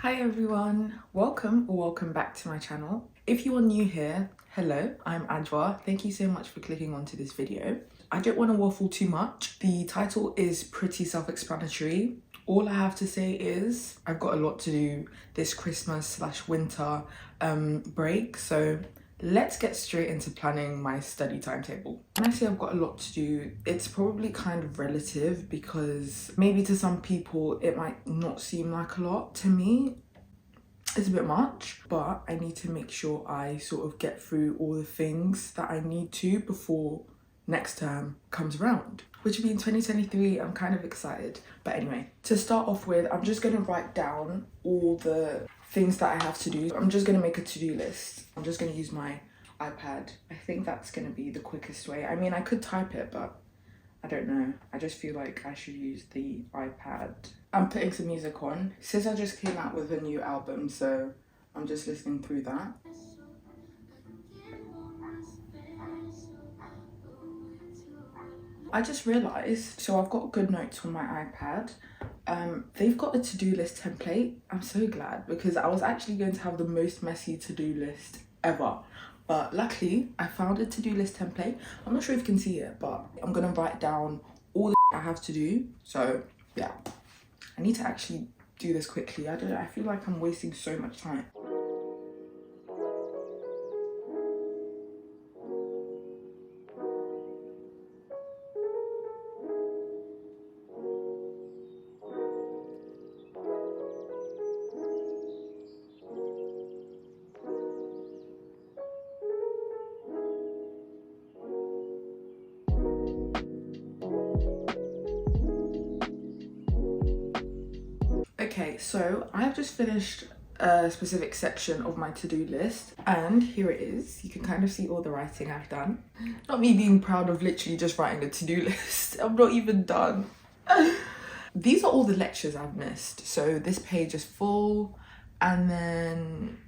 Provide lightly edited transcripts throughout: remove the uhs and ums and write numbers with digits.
Hi everyone, welcome back to my channel. If you are new here, hello, I'm Ajwa. Thank you so much for clicking onto this video. I don't want to waffle too much. The title is pretty self-explanatory. All I have to say is I've got a lot to do this Christmas/winter break, so let's get straight into planning my study timetable. When I say I've got a lot to do, it's probably kind of relative because maybe to some people it might not seem like a lot. To me, it's a bit much, but I need to make sure I sort of get through all the things that I need to before next term comes around, which will be in 2023. I'm kind of excited. But anyway, to start off with, I'm just going to write down all the things that I have to do. I'm just going to make a to-do list. I'm just going to use my iPad. I think that's going to be the quickest way. I mean, I could type it, but I don't know. I just feel like I should use the iPad. I'm putting some music on. SZA just came out with a new album, so I'm just listening through that. I just realised, so I've got good notes on my iPad. They've got a to-do list template. I'm so glad because I was actually going to have the most messy to-do list ever. But luckily, I found a to-do list template. I'm not sure if you can see it, but I'm going to write down all the I have to do. So yeah, I need to actually do this quickly. I feel like I'm wasting so much time. Okay, so I've just finished a specific section of my to-do list and here it is. You can kind of see all the writing I've done. Not me being proud of literally just writing a to-do list. I'm not even done. These are all the lectures I've missed. So this page is full and then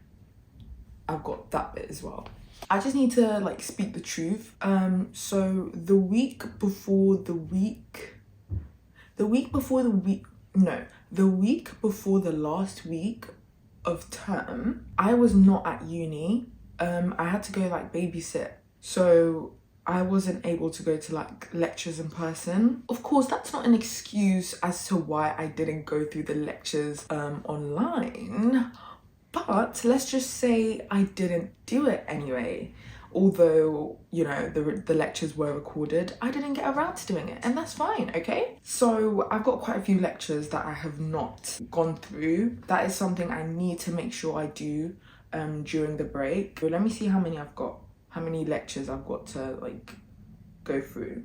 I've got that bit as well. I just need to like speak the truth. So the week before the last week of term, I was not at uni. I had to go like babysit. So I wasn't able to go to like lectures in person. Of course, that's not an excuse as to why I didn't go through the lectures online. But let's just say I didn't do it anyway. Although, you know, the lectures were recorded, I didn't get around to doing it, and that's fine, okay? So I've got quite a few lectures that I have not gone through. That is something I need to make sure I do during the break. So let me see how many lectures I've got to like go through.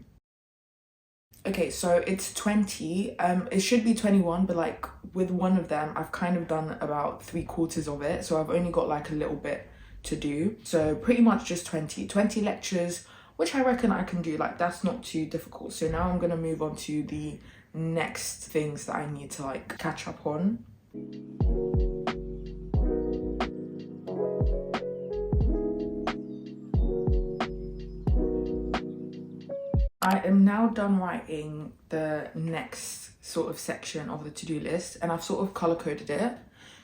Okay, so it's 20. It should be 21, but like with one of them, I've kind of done about 3/4 of it. So I've only got like a little bit to do. So pretty much just 20 lectures, which I reckon I can do. Like that's not too difficult. So now I'm gonna move on to the next things that I need to like catch up on. I am now done writing the next sort of section of the to-do list and I've sort of color coded it.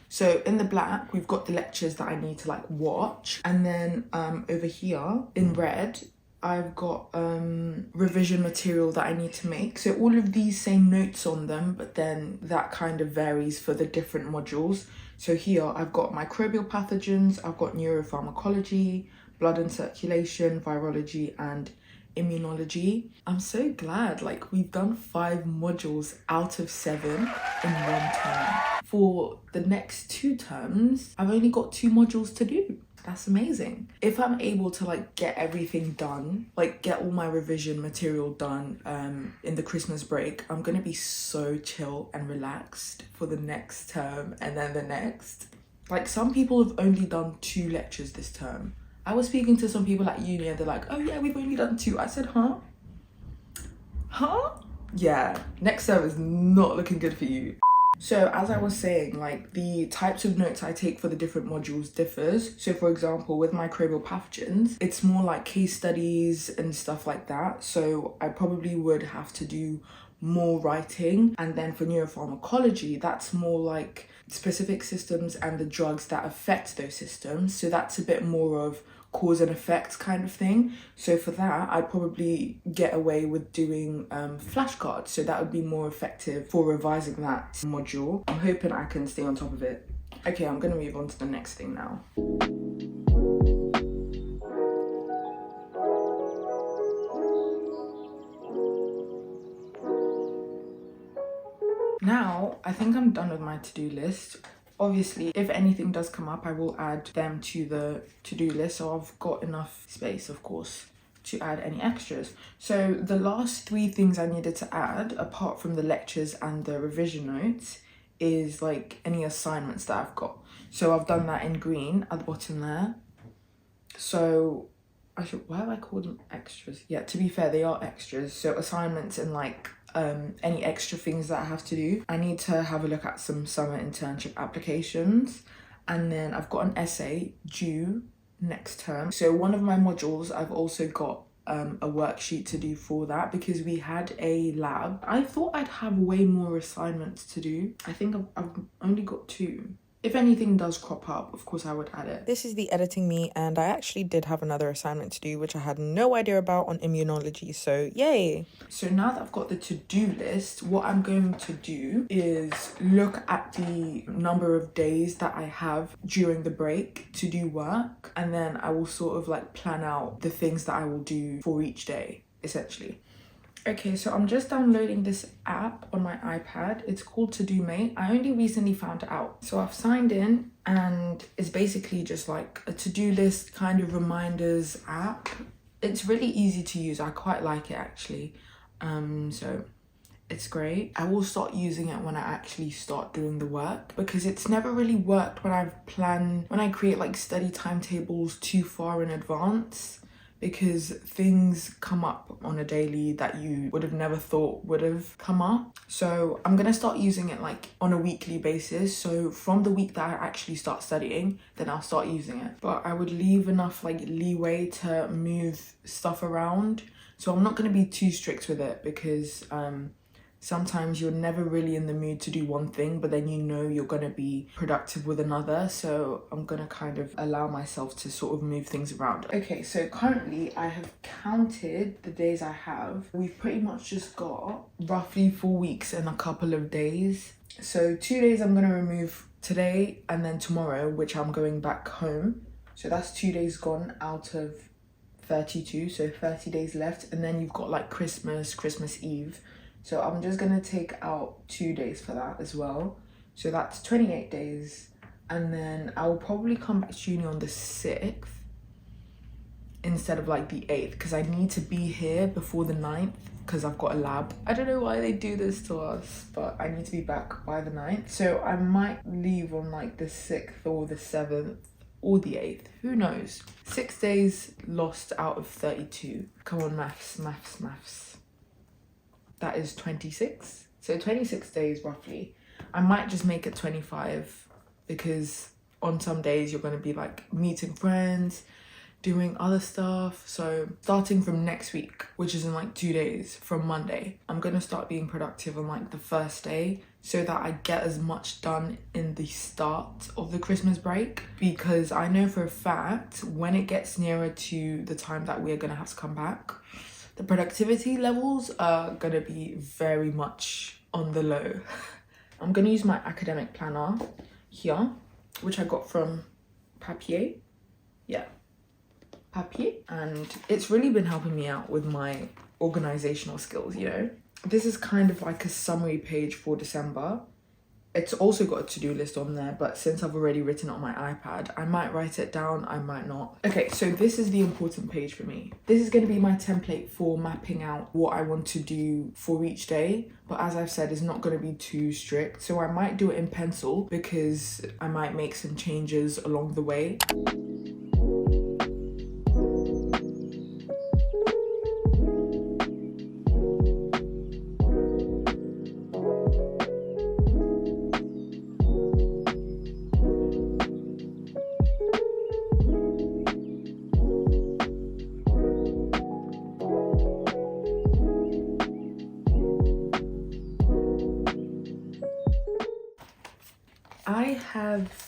So in the black, we've got the lectures that I need to like watch. And then over here in red, I've got revision material that I need to make. So all of these say notes on them, but then that kind of varies for the different modules. So here I've got microbial pathogens, I've got neuropharmacology, blood and circulation, virology, and immunology. I'm so glad like we've done 5 modules out of 7 in one term. For the next 2 terms, I've only got 2 modules to do. That's amazing. If I'm able to like get everything done, like get all my revision material done in the Christmas break, I'm gonna be so chill and relaxed for the next term and then the next. Like some people have only done 2 lectures this term. I was speaking to some people at uni and they're like, oh yeah, we've only done 2. I said, huh? Yeah, next term is not looking good for you. So as I was saying, like the types of notes I take for the different modules differs. So for example, with microbial pathogens, it's more like case studies and stuff like that. So I probably would have to do more writing. And then for neuropharmacology, that's more like specific systems and the drugs that affect those systems. So that's a bit more of cause and effect kind of thing. So for that, I'd probably get away with doing flashcards. So that would be more effective for revising that module. I'm hoping I can stay on top of it. Okay, I'm gonna move on to the next thing now. Now, I think I'm done with my to-do list. Obviously, if anything does come up, I will add them to the to-do list. So I've got enough space, of course, to add any extras. So the last 3 things I needed to add, apart from the lectures and the revision notes, is like any assignments that I've got. So I've done that in green at the bottom there. So why have I called them extras? Yeah, to be fair, they are extras. So assignments and like any extra things that I have to do. I need to have a look at some summer internship applications, and then I've got an essay due next term. So one of my modules, I've also got a worksheet to do for that, because we had a lab. I thought I'd have way more assignments to do. I think I've only got 2. If anything does crop up, of course I would add it. This is the editing me, and I actually did have another assignment to do, which I had no idea about, on immunology, so yay! So now that I've got the to-do list, what I'm going to do is look at the number of days that I have during the break to do work, and then I will sort of like plan out the things that I will do for each day, essentially. Okay, so I'm just downloading this app on my iPad. It's called To Do Mate. I only recently found it out. So I've signed in, and it's basically just like a to-do list kind of reminders app. It's really easy to use. I quite like it actually. So it's great. I will start using it when I actually start doing the work, because it's never really worked when I create like study timetables too far in advance, because things come up on a daily that you would have never thought would have come up. So I'm gonna start using it like on a weekly basis. So from the week that I actually start studying, then I'll start using it. But I would leave enough like leeway to move stuff around. So I'm not gonna be too strict with it, because sometimes you're never really in the mood to do one thing, but then you know you're going to be productive with another. So I'm going to kind of allow myself to sort of move things around. Okay, so currently I have counted the days I have. We've pretty much just got roughly 4 weeks and a couple of days. So 2 days I'm going to remove today and then tomorrow, which I'm going back home. So that's 2 days gone out of 32, so 30 days left. And then you've got like Christmas Eve. So I'm just gonna take out 2 days for that as well. So that's 28 days. And then I will probably come back to uni on the 6th instead of like the 8th, because I need to be here before the 9th, because I've got a lab. I don't know why they do this to us, but I need to be back by the 9th. So I might leave on like the 6th or the 7th or the 8th, who knows? 6 days lost out of 32. Come on, maths. That is 26. So 26 days roughly. I might just make it 25, because on some days you're going to be like meeting friends, doing other stuff. So starting from next week, which is in like 2 days from Monday, I'm going to start being productive on like the first day, so that I get as much done in the start of the Christmas break, because I know for a fact when it gets nearer to the time that we're going to have to come back, the productivity levels are gonna be very much on the low. I'm gonna use my academic planner here, which I got from Papier. Yeah, Papier. And it's really been helping me out with my organizational skills, you know? This is kind of like a summary page for December. It's also got a to-do list on there, but since I've already written it on my iPad, I might write it down, I might not. Okay, so this is the important page for me. This is going to be my template for mapping out what I want to do for each day, but as I've said, it's not going to be too strict. So I might do it in pencil, because I might make some changes along the way. I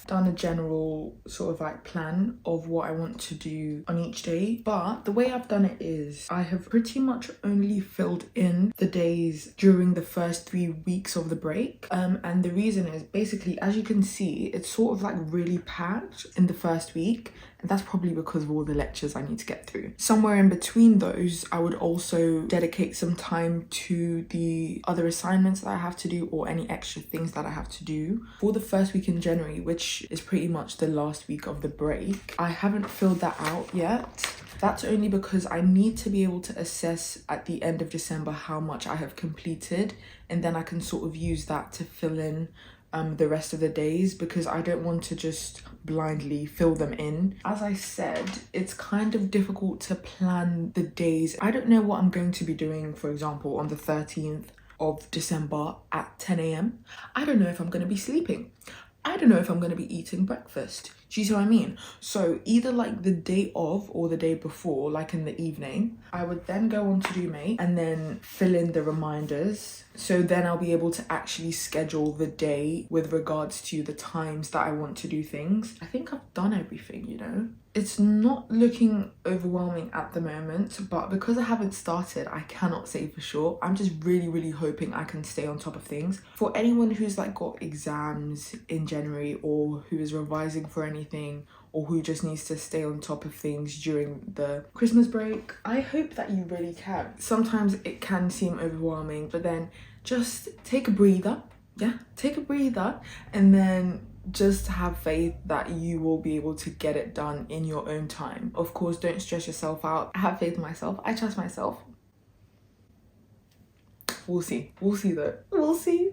done a general sort of like plan of what I want to do on each day. But the way I've done it is I have pretty much only filled in the days during the first 3 weeks of the break. And the reason is basically, as you can see, it's sort of like really packed in the first week. And that's probably because of all the lectures I need to get through. Somewhere in between those, I would also dedicate some time to the other assignments that I have to do or any extra things that I have to do. For the first week in January, which is pretty much the last week of the break, I haven't filled that out yet. That's only because I need to be able to assess at the end of December how much I have completed, and then I can sort of use that to fill in the rest of the days, because I don't want to just blindly fill them in. As I said, it's kind of difficult to plan the days. I don't know what I'm going to be doing, for example, on the 13th of December at 10 a.m. I don't know if I'm going to be sleeping. I don't know if I'm going to be eating breakfast. Do you see what I mean? So either like the day of or the day before, like in the evening, I would then go on to do Mate and then fill in the reminders. So then I'll be able to actually schedule the day with regards to the times that I want to do things. I think I've done everything, you know? It's not looking overwhelming at the moment, but because I haven't started, I cannot say for sure. I'm just really hoping I can stay on top of things. For anyone who's like got exams in January, or who is revising for anything, or who just needs to stay on top of things during the Christmas break, I hope that you really can. Sometimes it can seem overwhelming, but then just take a breather. Yeah, take a breather, and then just have faith that you will be able to get it done in your own time. Of course, don't stress yourself out. I have faith in myself. I trust myself. We'll see. We'll see though. We'll see.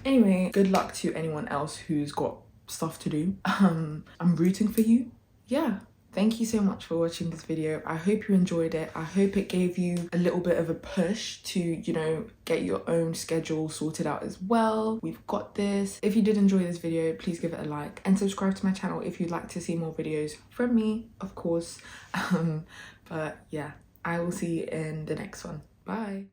Anyway, good luck to anyone else who's got stuff to do. I'm rooting for you. Yeah. Thank you so much for watching this video. I hope you enjoyed it. I hope it gave you a little bit of a push to, you know, get your own schedule sorted out as well. We've got this. If you did enjoy this video, please give it a like and subscribe to my channel if you'd like to see more videos from me, of course. But yeah, I will see you in the next one. Bye.